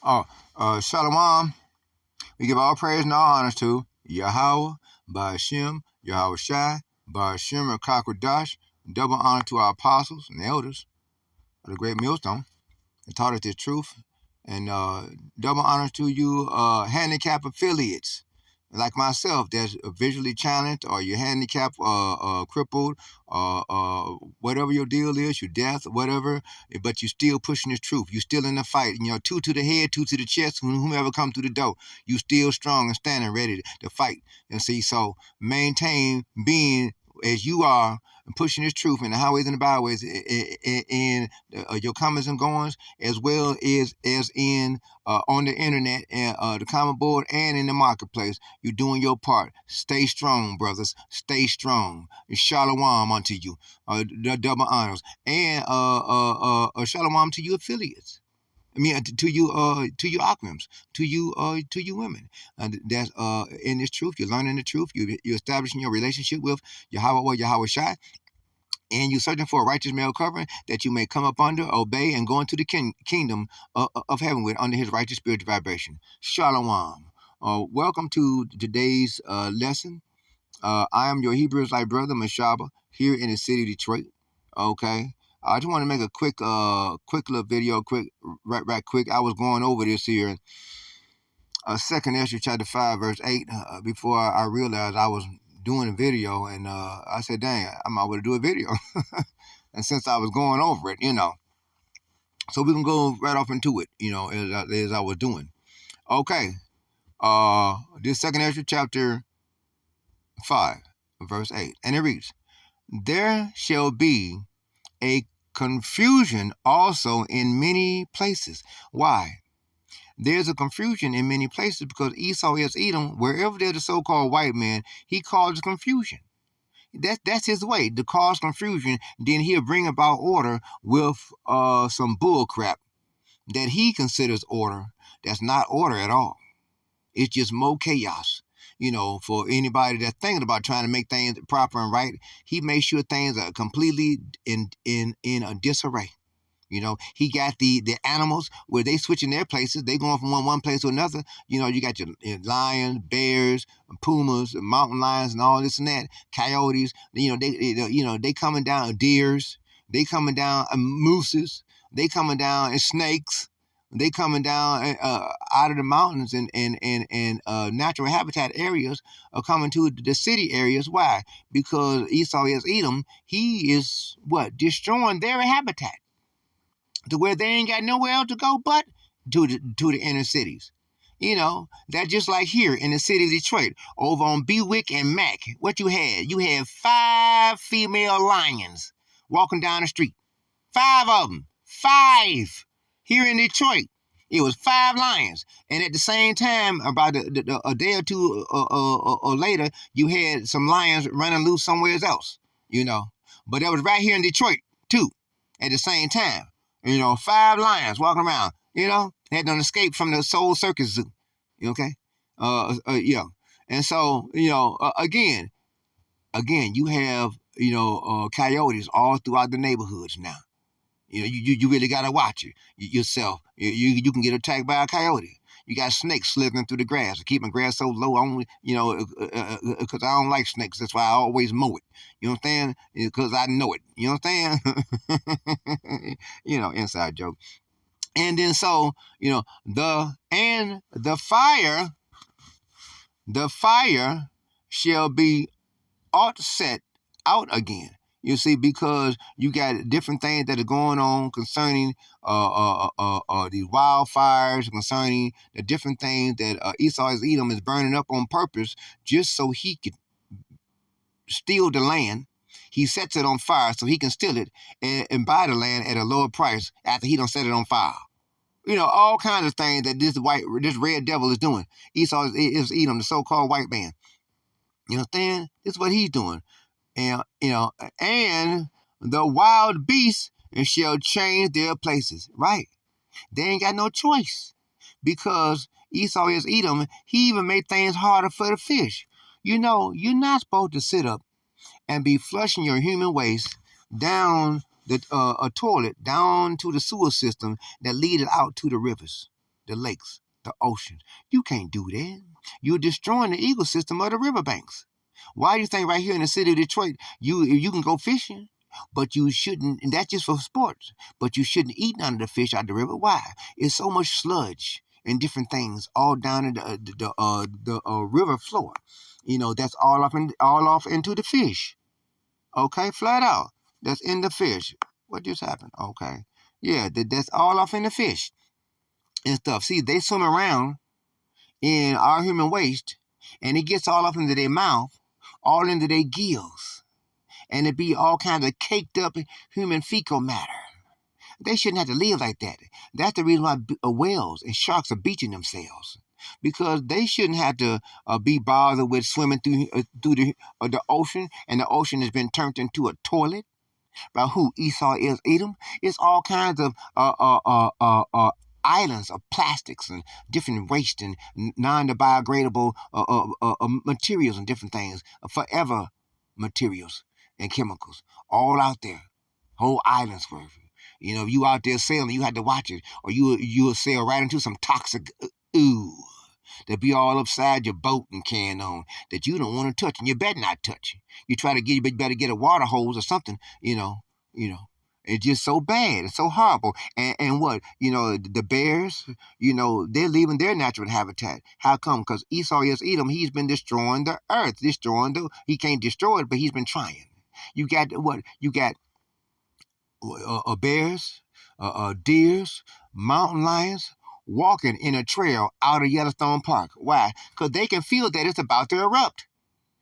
Oh, Shalom. We give all praise and all honors to Yahweh, Ba'ashem, Yahweh Shai, Ba'ashem, and Kakwadash. Double honor to our apostles and elders of the great millstone that taught us the truth. And double honor to you handicap affiliates like myself that's visually challenged or you're handicapped, crippled, whatever your deal is, you're deaf, whatever, but you're still pushing the truth. You're still in the fight. You know, two to the head, two to the chest, whomever come through the door. You still strong and standing ready to fight. And see, so maintain being as you are and pushing this truth in the highways and the byways in your comings and goings, as well as in on the internet and the common board and in the marketplace. You're doing your part. Stay strong, brothers. Stay strong. Shalom unto you. The double honors and shalom to you affiliates. I mean, to you Akrims, to you women. That's in this truth. You're learning the truth. You're establishing your relationship with Yahweh or Yahweh Shai, and you're searching for a righteous male covering that you may come up under, obey, and go into the kingdom of heaven with under his righteous spiritual vibration. Shalom. Welcome to today's lesson. I am your Hebrew Israelite brother, Mashaba, here in the city of Detroit. Okay. I just want to make a quick little video, right quick. I was going over this here, second Ezra chapter 5, verse 8, before I realized I was doing a video, and I said, dang, I might want to do a video. And since I was going over it, so we can go right off into it, as I was doing. Okay. This second Ezra chapter 5, verse 8, and it reads, there shall be a confusion also in many places. Why? There's a confusion in many places because Esau is Edom. Wherever there's a so-called white man, he causes confusion. That's his way, to cause confusion. Then he'll bring about order with some bull crap that he considers order. That's not order at all. It's just more chaos. For anybody that's thinking about trying to make things proper and right, he makes sure things are completely in a disarray. He got the animals where they switching their places. They going from one place to another. You got your lions, bears, pumas, mountain lions, and all this and that. Coyotes. They coming down. Deers. They coming down. Mooses. They coming down. And snakes. They coming down out of the mountains and natural habitat areas are coming to the city areas. Why? Because Esau is Edom. He is destroying their habitat to where they ain't got nowhere else to go but to the inner cities. That's just like here in the city of Detroit, over on Bewick and Mack. What you had? You had 5 female lions walking down the street. 5 of them. 5. Here in Detroit. It was 5 lions. And at the same time, about a day or two or later, you had some lions running loose somewhere else. But that was right here in Detroit, too, at the same time. 5 lions walking around, had done escape from the Soul Circus Zoo. Okay? Yeah. And so, again, you have, coyotes all throughout the neighborhoods now. You really got to watch it yourself. You can get attacked by a coyote. You got snakes slithering through the grass. I keep my grass so low, because I don't like snakes. That's why I always mow it. You know what I'm saying? Because I know it. You know what I'm saying? Inside joke. And then so, the fire shall be offset out again. You see, because you got different things that are going on concerning these wildfires, concerning the different things that Esau's Edom is burning up on purpose, just so he could steal the land. He sets it on fire so he can steal it and buy the land at a lower price after he done set it on fire. All kinds of things that this red devil is doing. Esau is Edom, the so-called white man. You understand? This is what he's doing. And and the wild beasts shall change their places. Right? They ain't got no choice because Esau is Edom. He even made things harder for the fish. You're not supposed to sit up and be flushing your human waste down a toilet down to the sewer system that leads out to the rivers. the lakes, the oceans. You can't do that. You're destroying the ecosystem of the riverbanks. Why do you think right here in the city of Detroit, you can go fishing, but you shouldn't, and that's just for sports, but you shouldn't eat none of the fish out of the river? Why? It's so much sludge and different things all down in the river floor. That's all off into the fish. Okay, flat out. That's in the fish. What just happened? Okay. Yeah, that's all off in the fish and stuff. See, they swim around in our human waste, and it gets all up into their mouth, all into their gills, and it be all kinds of caked up human fecal matter. They shouldn't have to live like that. That's the reason why whales and sharks are beaching themselves, because they shouldn't have to be bothered with swimming through the ocean, and the ocean has been turned into a toilet by who? Esau is Edom. It's all kinds of islands of plastics and different waste and non-biodegradable materials and different things, forever materials and chemicals, all out there, whole islands worth. If you out there sailing, you had to watch it, or you will sail right into some toxic ooh that be all upside your boat and carrying on that you don't want to touch, and you better not touch. You try to you better get a water hose or something. You know. It's just so bad. It's so horrible. And what? The bears, they're leaving their natural habitat. How come? Because Esau is Edom. He's been destroying the earth, he can't destroy it, but he's been trying. You got what? You got bears, deers, mountain lions walking in a trail out of Yellowstone Park. Why? Because they can feel that it's about to erupt.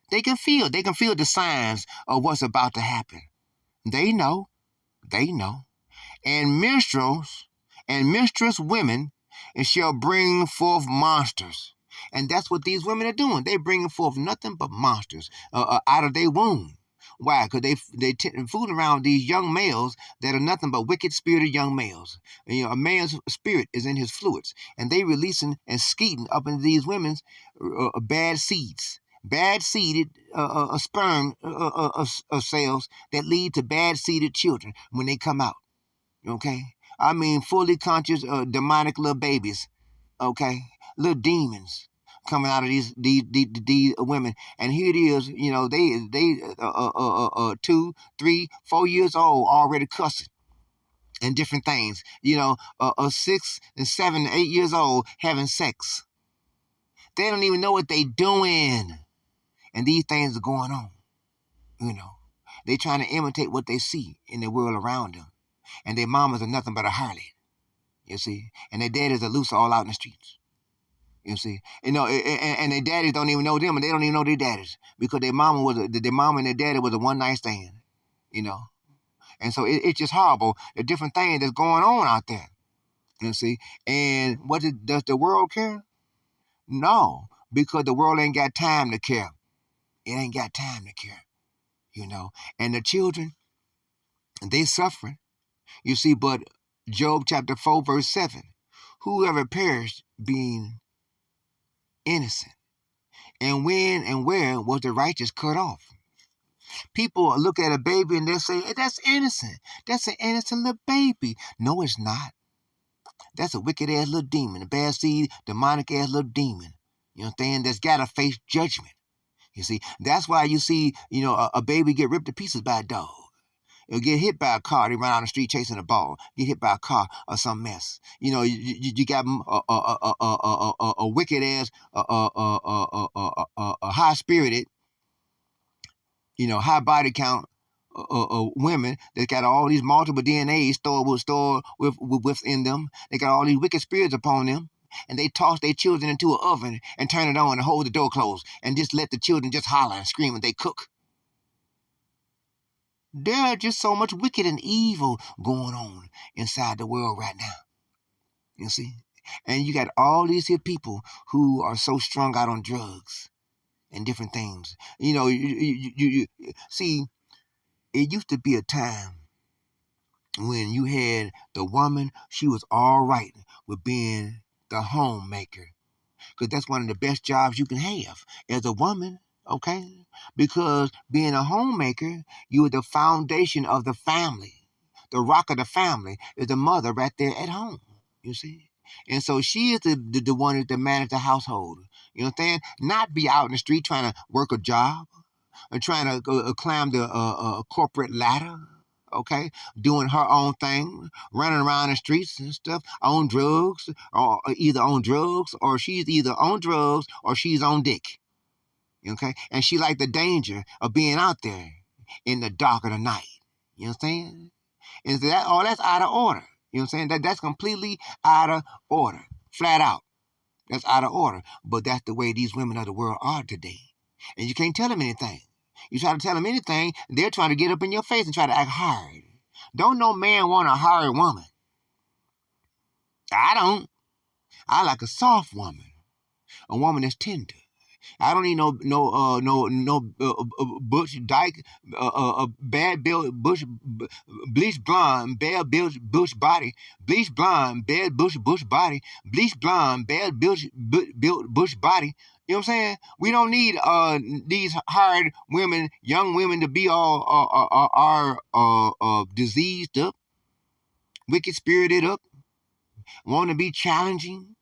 They can feel the signs of what's about to happen. They know. And minstrels and minstrous women and shall bring forth monsters. And that's what these women are doing. They're bringing forth nothing but monsters out of their womb. Why? Because they fooling around these young males that are nothing but wicked spirited young males. And, a man's spirit is in his fluids, and they releasing and skeeting up into these women's bad seeds, bad seeded sperm cells that lead to bad seeded children when they come out. Okay, I mean fully conscious demonic little babies. Okay, little demons coming out of these women, and here it is. They 2, 3, 4 years old already cussing and different things. 6 and 7, 8 years old having sex. They don't even know what they doing, and these things are going on. They trying to imitate what they see in the world around them, and their mamas are nothing but a harlot. You see, and their daddies are loose all out in the streets. You see, and their daddies don't even know them, and they don't even know their daddies because their mama and their daddy was a one night stand. And so it's just horrible. The different things that's going on out there. You see, and does the world care? No, because the world ain't got time to care. It ain't got time to care. And the children, they suffering. You see, but Job chapter 4 verse 7, whoever perished being innocent, and when and where was the righteous cut off? People look at a baby and they'll say, hey, that's innocent. That's an innocent little baby. No, it's not. That's a wicked ass little demon, a bad seed, demonic ass little demon. You understand? That's got to face judgment. You see, that's why you see, a baby get ripped to pieces by a dog. It'll get hit by a car. They run out on the street chasing a ball. Get hit by a car or some mess. You got a wicked ass, a high spirited, high body count women that got all these multiple DNAs stored within them. They got all these wicked spirits upon them. And they toss their children into an oven and turn it on and hold the door closed and just let the children just holler and scream and they cook. There's just so much wicked and evil going on inside the world right now. You see? And you got all these here people who are so strung out on drugs and different things. You see, it used to be a time when you had the woman, she was all right with being the homemaker. Because that's one of the best jobs you can have as a woman, okay? Because being a homemaker, you are the foundation of the family. The rock of the family is the mother right there at home, you see? And so she is the one that manage the household. You know what I'm saying? Not be out in the street trying to work a job or trying to climb the corporate ladder. Okay, doing her own thing, running around the streets and stuff, on drugs, or either on drugs, or she's either on drugs or she's on dick. Okay, and she like the danger of being out there in the dark of the night. You know what I'm saying? And so that's out of order. You know what I'm saying? That's completely out of order, flat out. That's out of order. But that's the way these women of the world are today. And you can't tell them anything. You try to tell them anything, they're trying to get up in your face and try to act hard. Don't no man want a hard woman. I don't. I like a soft woman, a woman that's tender. I don't need no bush dyke bad build bush bleach blonde bad bush body bleach blonde bad bush body bleach blonde bad bush body. You know what I'm saying? We don't need these hard women, young women, to be all diseased up, wicked spirited up, want to be challenging,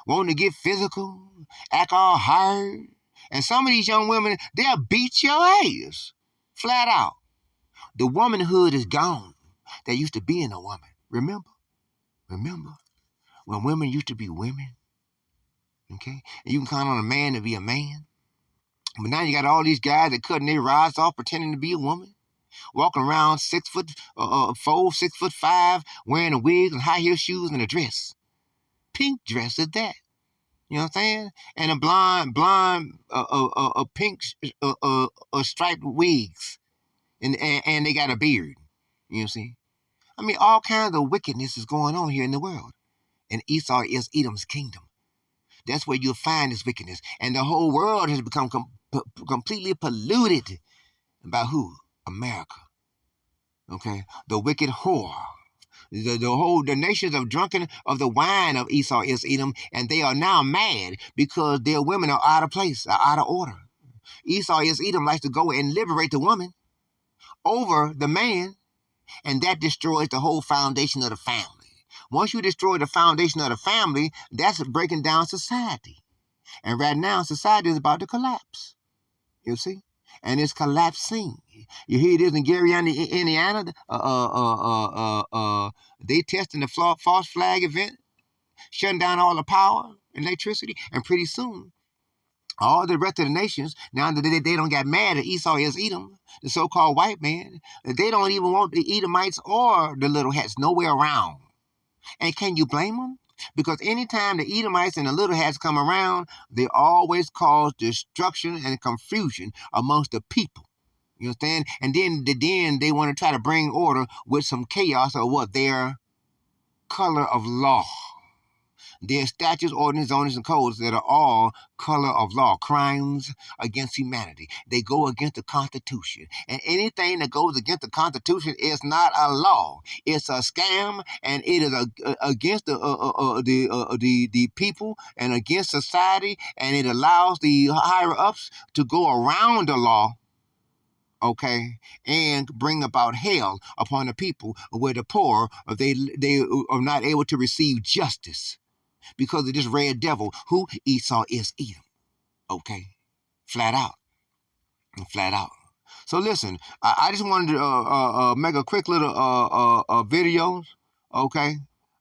want to get physical, act all hard. And some of these young women, they'll beat your ass. Flat out. The womanhood is gone. That used to be in a woman. Remember? Remember? When women used to be women. Okay? And you can count on a man to be a man. But now you got all these guys that cutting their rods off pretending to be a woman. Walking around 6'4", 6'5", wearing a wig and high heel shoes and a dress. Pink dress at that. You know what I'm saying? And a blonde, pink, striped wigs, and they got a beard. You know what I'm saying? I mean, all kinds of wickedness is going on here in the world. And Esau is Edom's kingdom. That's where you'll find this wickedness. And the whole world has become completely polluted by who? America. Okay? The wicked whore. The nations of drunken of the wine of Esau is Edom, and they are now mad because their women are out of place, are out of order. Esau is Edom likes to go and liberate the woman over the man, and that destroys the whole foundation of the family. Once you destroy the foundation of the family, that's breaking down society. And right now, society is about to collapse. You see? And it's collapsing. You hear this in Gary, Indiana? They testing the false flag event, shutting down all the power, electricity, and pretty soon, all the rest of the nations, now that they don't get mad at Esau is Edom, the so-called white man, they don't even want the Edomites or the little hats nowhere around. And can you blame them? Because anytime the Edomites and the little hats come around, they always cause destruction and confusion amongst the people. You understand? And then they want to try to bring order with some chaos or what? Their color of law. Their statutes, ordinances, zonings, and codes that are all color of law, crimes against humanity. They go against the Constitution. And anything that goes against the Constitution is not a law. It's a scam, and it is against the people and against society, and it allows the higher-ups to go around the law, okay, and bring about hell upon the people where the poor, they are not able to receive justice. Because of this red devil, who Esau is Edom. Okay? Flat out. Flat out. So listen, I just wanted to make a quick little video, okay?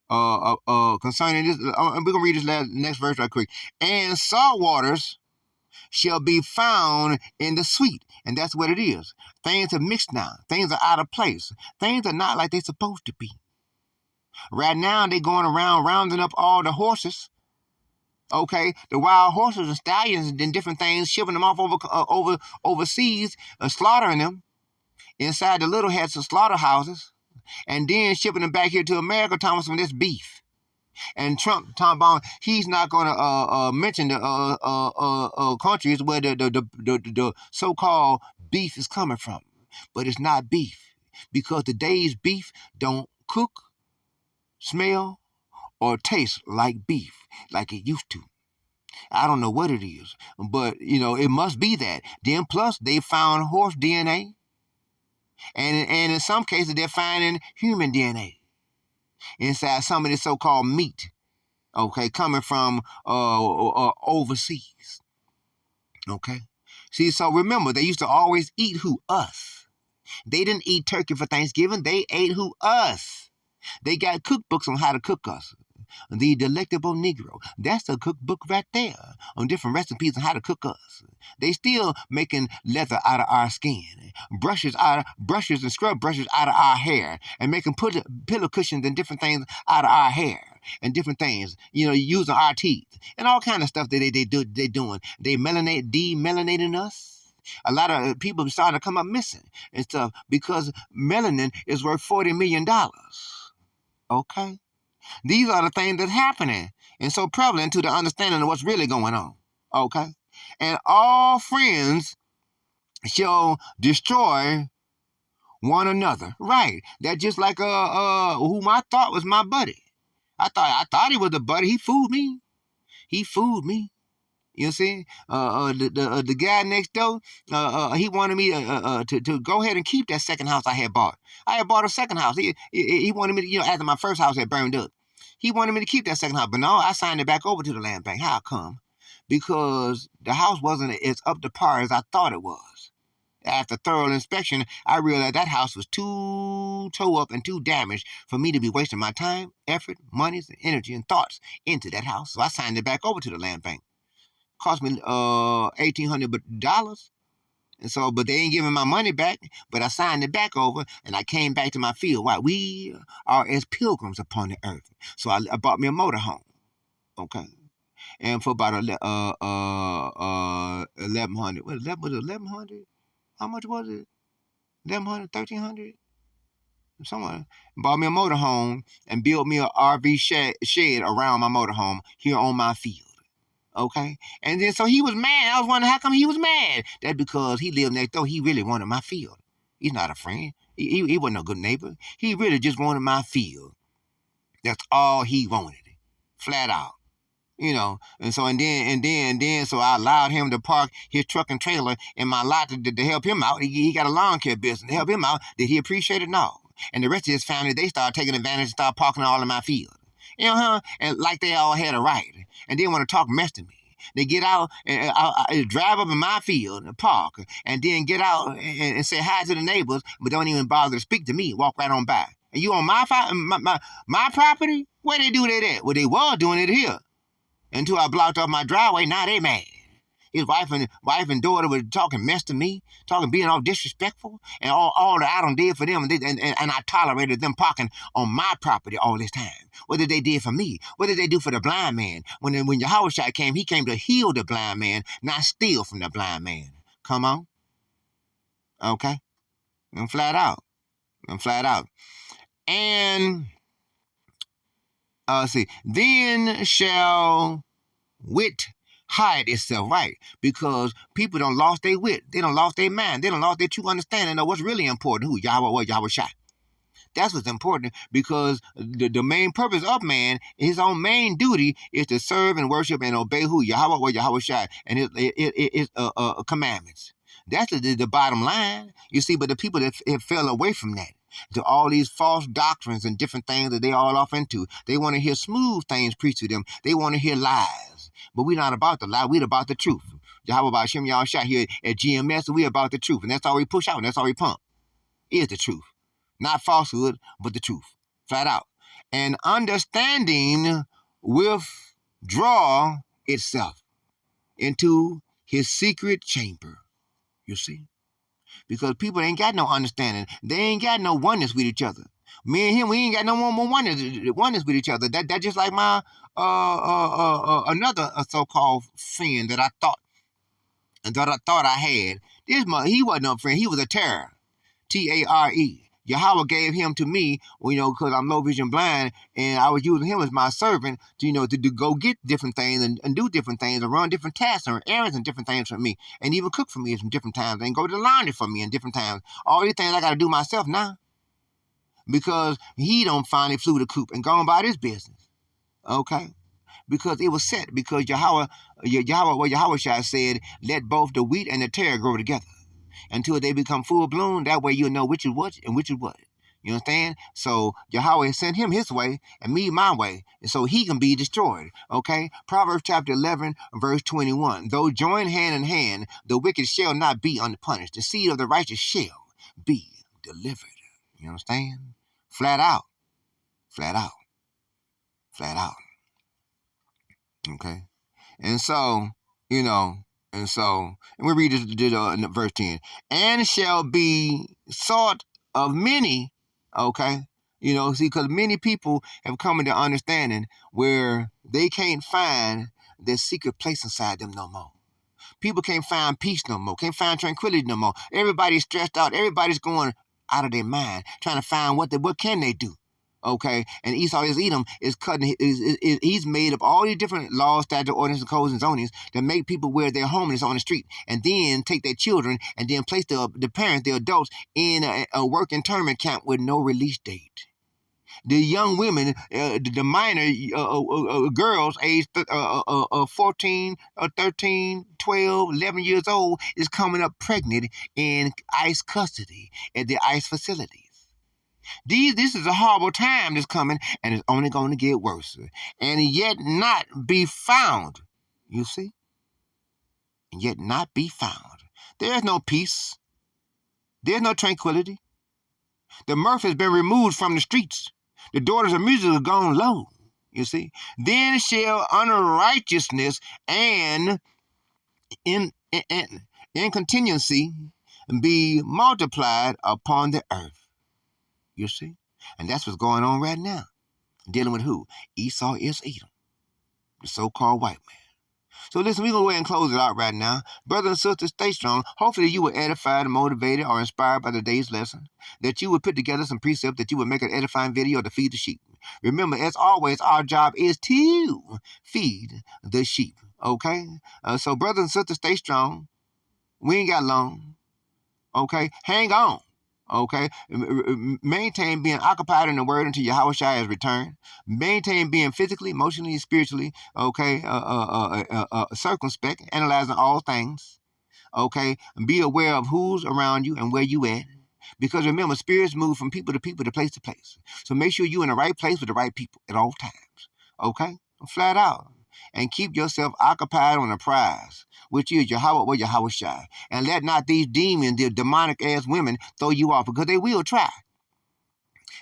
Concerning this. We're going to read this next verse right quick. And salt waters shall be found in the sweet. And that's what it is. Things are mixed now. Things are out of place. Things are not like they're supposed to be. Right now, they're going around rounding up all the horses, okay, the wild horses and stallions and different things, shipping them off overseas, slaughtering them inside the little hats of slaughterhouses, and then shipping them back here to America, Thomas, from this beef. And Trump, Tom Bond, he's not going to mention the countries where the so-called beef is coming from. But it's not beef, because today's beef don't cook, smell, or taste like beef like it used to. I don't know what it is, but, it must be that. Then plus, they found horse DNA, and in some cases, they're finding human DNA inside some of this so-called meat. Okay, coming from overseas. Okay. See, so remember, they used to always eat who? Us. They didn't eat turkey for Thanksgiving. They ate who? Us. They got cookbooks on how to cook us. The Delectable Negro. That's a cookbook right there on different recipes on how to cook us. They still making leather out of our skin, brushes and scrub brushes out of our hair, and making pillow cushions and different things out of our hair and different things. Using our teeth and all kind of stuff that they doing. They demelanating us. A lot of people are starting to come up missing and stuff because melanin is worth $40 million. Okay. These are the things that's happening and so prevalent to the understanding of what's really going on. Okay? And all friends shall destroy one another. Right. That just like whom I thought was my buddy. I thought he was a buddy. He fooled me. He fooled me. You see, the guy next door, he wanted me to go ahead and keep that second house I had bought. I had bought a second house. He wanted me to, after my first house had burned up, he wanted me to keep that second house. But no, I signed it back over to the land bank. How come? Because the house wasn't as up to par as I thought it was. After thorough inspection, I realized that house was too tore up and too damaged for me to be wasting my time, effort, monies, energy, and thoughts into that house. So I signed it back over to the land bank. Cost me $1,800, and so but they ain't giving my money back. But I signed it back over, and I came back to my field. Why? We are as pilgrims upon the earth. So I bought me a motorhome. Okay, and for about 1,100. What was it? 1,100? How much was it? 1,100, 1,300. Someone bought me a motorhome and built me a RV shed around my motorhome here on my field. Okay? And then so he was mad. I was wondering how come he was mad. That's because he lived next door. He really wanted my field. He's not a friend. He wasn't a good neighbor. He really just wanted my field. That's all he wanted. Flat out. And then so I allowed him to park his truck and trailer in my lot to help him out. He got a lawn care business to help him out. Did he appreciate it? No. And the rest of his family, they started taking advantage and started parking all in my field. And like they all had a right. And they want to talk mess to me. They get out and drive up in my field and park, and then get out and say hi to the neighbors, but don't even bother to speak to me. Walk right on by. And you on my property? Where they do that at? Well, they was doing it here until I blocked off my driveway. Now they mad. His wife and daughter were talking mess to me, being all disrespectful, and all that I done did for them, and I tolerated them parking on my property all this time. What did they did for me? What did they do for the blind man? When Yahushua came, he came to heal the blind man, not steal from the blind man. Come on. Okay? I'm flat out. And, see, then shall wit hide itself, right? Because people don't lost their wit. They don't lost their mind. They don't lost their true understanding of what's really important. Who? Yahweh or Yahushua. That's what's important, because the main purpose of man, his own main duty, is to serve and worship and obey who? Yahweh or Yahushua and his commandments. That's the bottom line. You see, but the people that fell away from that, to all these false doctrines and different things that they all off into, they want to hear smooth things preached to them. They want to hear lies. But we're not about the lie. We're about the truth. Yahweh Ba'Shem Yahushua here at GMS, we're about the truth. And that's all we push out, and that's all we pump, is the truth. Not falsehood, but the truth. Flat out. And understanding withdraw itself into his secret chamber. You see? Because people ain't got no understanding. They ain't got no oneness with each other. Me and him, we ain't got no more oneness with each other. That just like my another so-called friend that I thought I had. He wasn't a friend. He was a terror. Tare. Yahweh gave him to me, because I'm low vision blind, and I was using him as my servant to go get different things and do different things and run different tasks and errands and different things for me, and even cook for me some different times and go to the laundry for me in different times. All these things I got to do myself now, because he don't finally flew the coop and gone about his business. Okay? Because it was set, because Yahweh said, let both the wheat and the tare grow together until they become full blown. That way you'll know which is what and which is what. You understand? So Yahweh sent him his way and me my way, and so he can be destroyed. Okay? Proverbs chapter 11, verse 21. Though joined hand in hand, the wicked shall not be unpunished. The seed of the righteous shall be delivered. You understand? Flat out. Flat out. Flat out. Okay? And so, you know, and we read this in verse 10. And shall be sought of many, okay? You know, see, because many people have come into understanding where they can't find their secret place inside them no more. People can't find peace no more, can't find tranquility no more. Everybody's stressed out. Everybody's going out of their mind, trying to find what can they do. Okay, and Esau is Edom is cutting. He's made up all these different laws, statutes, ordinances, codes, and zonings that make people where they're homeless on the street, and then take their children and then place the parents, the adults, in a work internment camp with no release date. The young women, the minor girls aged 14, 13, 12, 11 years old is coming up pregnant in ICE custody at the ICE facilities. This is a horrible time that's coming, and it's only going to get worse. And yet not be found. You see? And yet not be found. There's no peace. There's no tranquility. The mirth has been removed from the streets. The daughters of music have gone low. You see? Then shall unrighteousness and incontinency be multiplied upon the earth. You see? And that's what's going on right now. Dealing with who? Esau is Edom, the so-called white man. So listen, we're going to go ahead and close it out right now. Brothers and sisters, stay strong. Hopefully you were edified and motivated or inspired by today's lesson. That you would put together some precepts, that you would make an edifying video to feed the sheep. Remember, as always, our job is to feed the sheep. Okay? So brothers and sisters, stay strong. We ain't got long. Okay? Hang on. Okay, maintain being occupied in the word until Yahweh Shai has returned. Maintain being physically, emotionally, spiritually, okay, circumspect, analyzing all things. Okay, be aware of who's around you and where you at. Because remember, spirits move from people to people, to place to place. So make sure you're in the right place with the right people at all times. Okay, flat out. And keep yourself occupied on the prize, which is Yahweh or Yahweh Shai. And let not these demons, the demonic-ass women, throw you off, because they will try.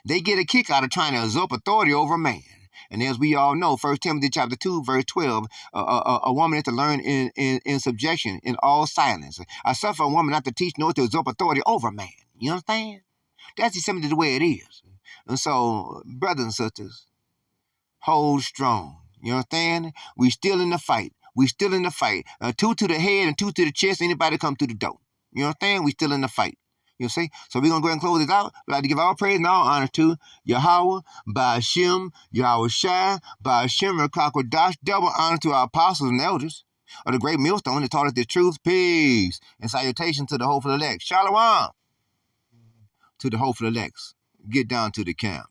They get a kick out of trying to usurp authority over man. And as we all know, 1 Timothy chapter 2, verse 12, a woman is to learn in subjection, in all silence. I suffer a woman not to teach nor to usurp authority over man. You understand? That's just simply the way it is. And so, brothers and sisters, hold strong. You understand? We still in the fight. We still in the fight. 2 to the head and 2 to the chest. Anybody come through the door. You understand? We still in the fight. You see? So we're going to go ahead and close this out. We'd like to give all praise and all honor to Yahweh, Ba'ashem, Yahweh Shai, Ba'ashem, Rakakwadash. Double honor to our apostles and elders of the great millstone that taught us the truth. Peace. And salutation to the hopeful elect. Shalom to the hopeful elects. Get down to the camp.